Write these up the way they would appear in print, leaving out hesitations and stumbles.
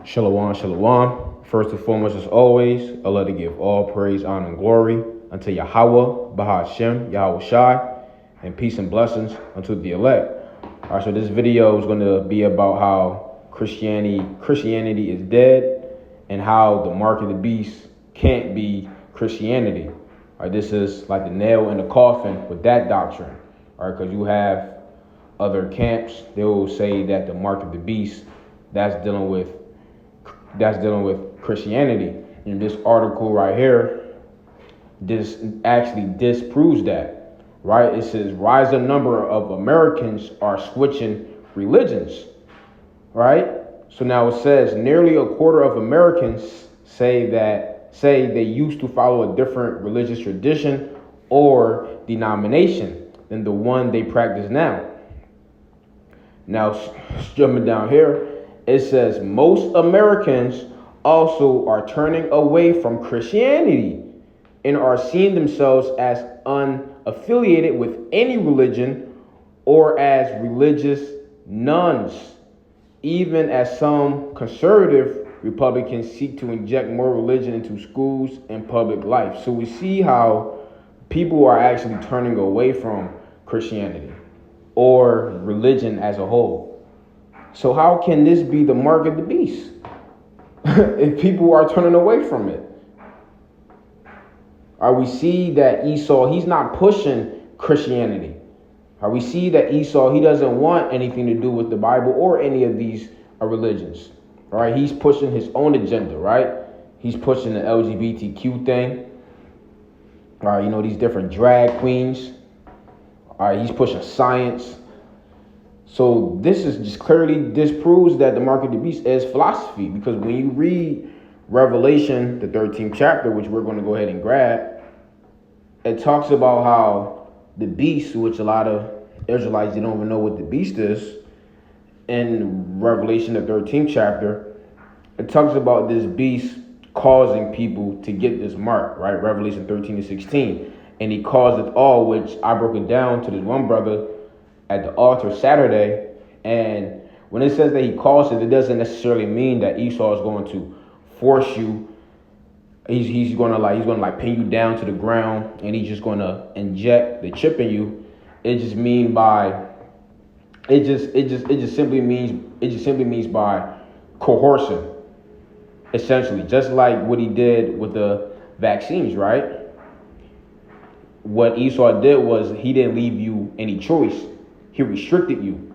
Shalom, shalom. First and foremost, as always, Allah to give all praise, honor, and glory unto Yahweh, Bahashem, Yahweh Shai, and peace and blessings unto the elect. All right, so this video is going to be about how Christianity is dead and how the mark of the beast can't be Christianity. All right, this is like the nail in the coffin with that doctrine. All right, because you have other camps, they will say that the mark of the beast that's dealing with Christianity. And this article right here, this actually disproves that, right? It says rising number of Americans are switching religions, right? So now it says nearly a quarter of Americans say they used to follow a different religious tradition or denomination than the one they practice now. Now, jumping down here, it says most Americans also are turning away from Christianity and are seeing themselves as unaffiliated with any religion or as religious nuns, even as some conservative Republicans seek to inject more religion into schools and public life. So we see how people are actually turning away from Christianity or religion as a whole. So how can this be the mark of the beast if people are turning away from it? We see that Esau, he's not pushing Christianity. We see that Esau, he doesn't want anything to do with the Bible or any of these religions. All right, he's pushing his own agenda, right? He's pushing the LGBTQ thing. All right, these different drag queens. All right, he's pushing science. So this is just clearly disproves that the mark of the beast is philosophy, because when you read Revelation, the 13th chapter, which we're going to go ahead and grab, it talks about how the beast, which a lot of Israelites, they don't even know what the beast is. In Revelation, the 13th chapter, it talks about this beast causing people to get this mark, right? Revelation 13-16. And he caused it all, which I broke it down to this one brother at the altar Saturday. And when it says that he caused it, it doesn't necessarily mean that Esau is going to force you. He's going to pin you down to the ground, and he's just going to inject the chip in you. It just simply means by coercion, essentially, just like what he did with the vaccines, right? What Esau did was he didn't leave you any choice. He restricted you.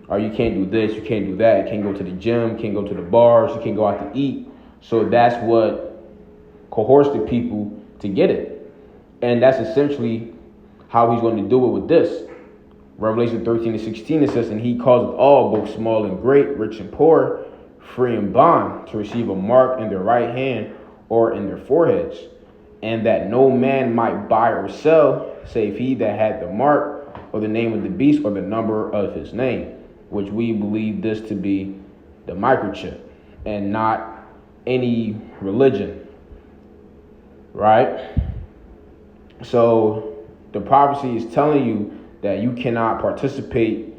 Or you can't do this, you can't do that, you can't go to the gym, you can't go to the bars, you can't go out to eat. So that's what coerced the people to get it. And that's essentially how he's going to do it with this. Revelation 13-16, it says, and he causeth all, both small and great, rich and poor, free and bond, to receive a mark in their right hand or in their foreheads, and that no man might buy or sell, save he that had the mark, or the name of the beast, or the number of his name, which we believe this to be the microchip and not any religion, right? So the prophecy is telling you that you cannot participate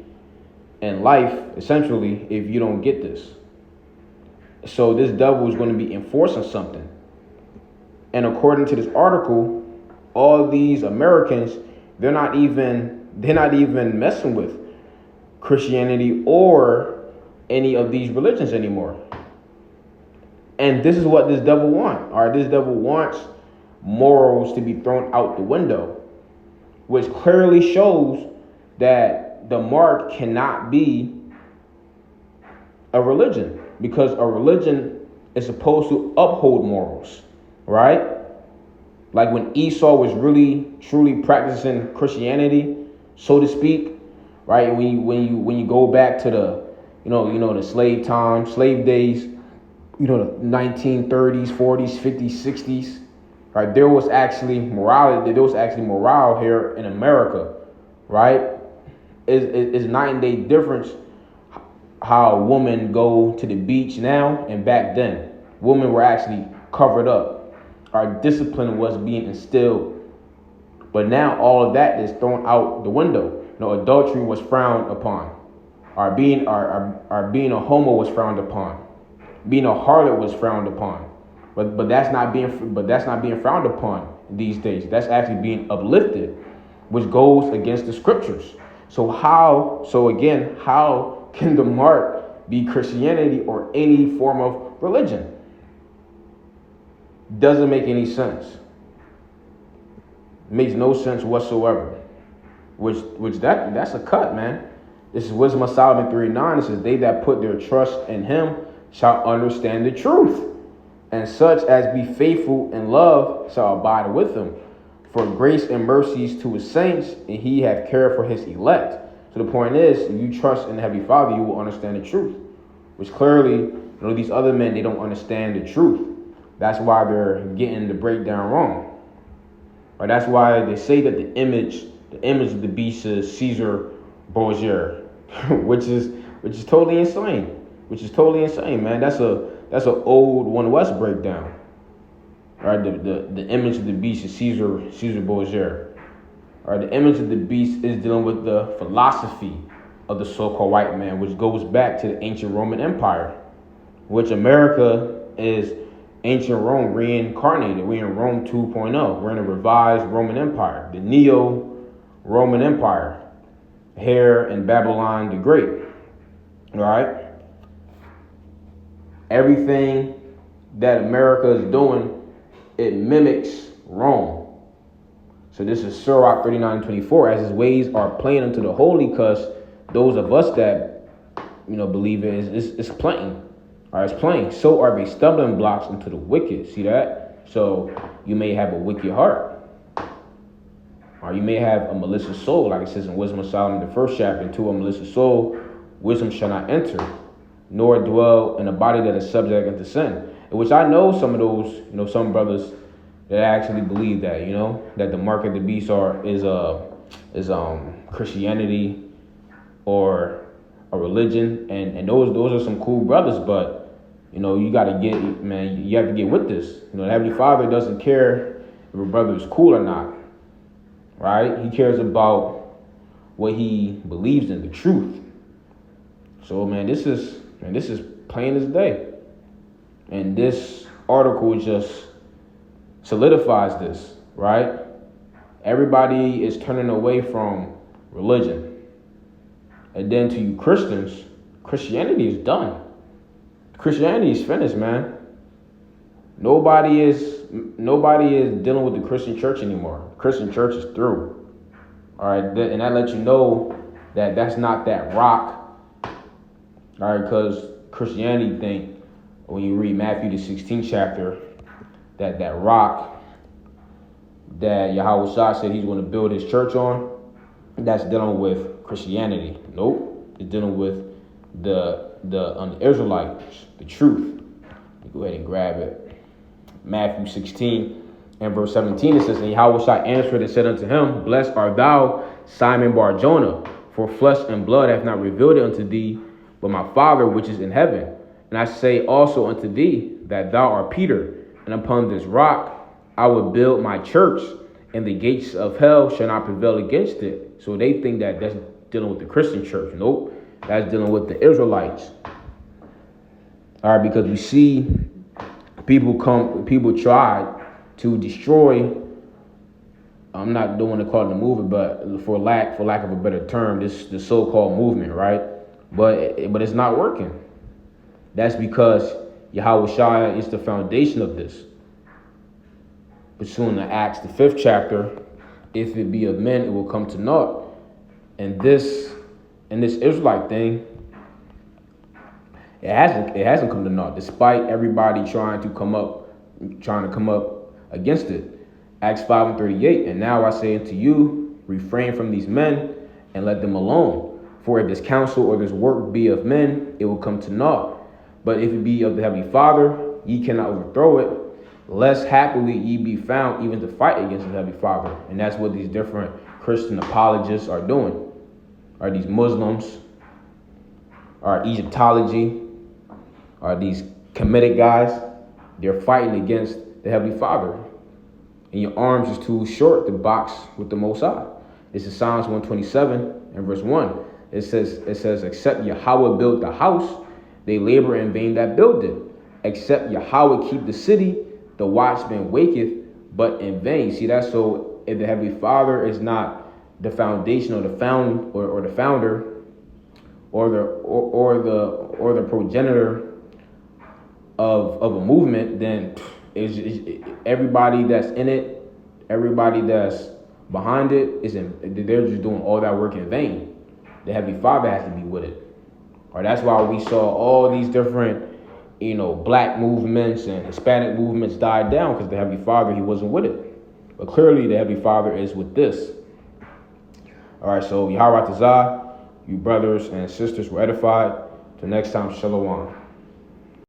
in life, essentially, if you don't get this. So this devil is going to be enforcing something. And according to this article, all these Americans, they're not even messing with Christianity or any of these religions anymore. And this is what this devil wants. All right, this devil wants morals to be thrown out the window, which clearly shows that the mark cannot be a religion, because a religion is supposed to uphold morals, right? Like when Esau was really truly practicing Christianity, so to speak, right? When you go back to the the slave days, the 1930s, 40s, 50s, 60s, right? There was actually morality. There was actually morale here in America, right? It's night and day difference how women go to the beach now and back then. Women were actually covered up. Our discipline was being instilled. But now all of that is thrown out the window. Adultery was frowned upon. Our being a homo was frowned upon. Being a harlot was frowned upon, but that's not being frowned upon these days. That's actually being uplifted, which goes against the scriptures. So again, how can the mark be Christianity or any form of religion? Doesn't make any sense. Makes no sense whatsoever. That's a cut, man. This is Wisdom of Solomon 3:9. It says, "They that put their trust in him shall understand the truth, and such as be faithful in love shall abide with him. For grace and mercies to his saints, and he hath care for his elect." So the point is, if you trust in the Heavenly Father, you will understand the truth. Which clearly, these other men, they don't understand the truth. That's why they're getting the breakdown wrong. Right? That's why they say that the image of the beast is Caesar Borgia, which is totally insane. Which is totally insane, man. That's an old One West breakdown. All right, the image of the beast is Caesar Borgia. All right, the image of the beast is dealing with the philosophy of the so-called white man, which goes back to the ancient Roman Empire, which America is ancient Rome reincarnated. We're in Rome 2.0. We're in a revised Roman Empire, the Neo-Roman Empire, here in Babylon the Great. All right? Everything that America is doing, it mimics Rome. So this is Sirach 39:24. As his ways are plain unto the holy, because those of us that believe it is plain. All right, it's plain. So are they stumbling blocks into the wicked. See that? So you may have a wicked heart, or you may have a malicious soul, like it says in Wisdom of Solomon, the 1st chapter. Into a malicious soul, wisdom shall not enter, nor dwell in a body that is subject unto sin. Which I know some of those, some brothers that actually believe that, that the mark of the beast is Christianity or a religion, and those are some cool brothers, but you got to get, man, you have to get with this. The Heavenly Father doesn't care if a brother is cool or not, right? He cares about what he believes in, the truth. So, man, this is plain as day. And this article just solidifies this, right? Everybody is turning away from religion. And then to you Christians, Christianity is done. Christianity is finished, man. Nobody is dealing with the Christian church anymore. The Christian church is through. All right, and that lets you know that that's not that rock. All right, because Christianity think, when you read Matthew the 16th chapter, that rock that Yahweh Shah said he's going to build his church on, that's dealing with Christianity. Nope, it's dealing with the Israelites, the truth. Go ahead and grab it. Matthew 16 and verse 17, it says, "And Yahweh Shah answered and said unto him, Blessed art thou, Simon Bar-Jonah, for flesh and blood hath not revealed it unto thee, but my Father which is in heaven. And I say also unto thee that thou art Peter, and upon this rock I will build my church, and the gates of hell shall not prevail against it." So they think that that's dealing with the Christian church. Nope, that's dealing with the Israelites. All right, because we see people tried to destroy. I'm not doing to call it a movement, but for lack of a better term, the so-called movement, right? But it's not working. That's because Yahweh Shah is the foundation of this. Pursuing the Acts, the 5th chapter, if it be of men, it will come to naught. And this Israelite thing, it hasn't come to naught, despite everybody trying to come up against it. Acts 5:38, "And now I say unto you, refrain from these men, and let them alone. For if this counsel or this work be of men, it will come to naught. But if it be of the Heavenly Father, ye cannot overthrow it, lest happily ye be found even to fight against the Heavenly Father." And that's what these different Christian apologists are doing. Are these Muslims, are Egyptology, are these Kemetic guys? They're fighting against the Heavenly Father. And your arms is too short to box with the Most High. This is Psalms 127 and verse 1. It says, "Except Yahweh built the house, they labor in vain that build it. except Yahweh keep the city, the watchman waketh, but in vain. See that? So if the Heavenly Father is not the foundation or the founder or the progenitor of a movement, then is everybody that's in it, everybody that's behind it they're just doing all that work in vain. The Heavenly Father has to be with it. Or that's why we saw all these different, black movements and Hispanic movements died down, because the Heavenly Father, he wasn't with it. But clearly the Heavenly Father is with this. All right, so Yahweh Tazah, you brothers and sisters were edified. Till next time, Shalom.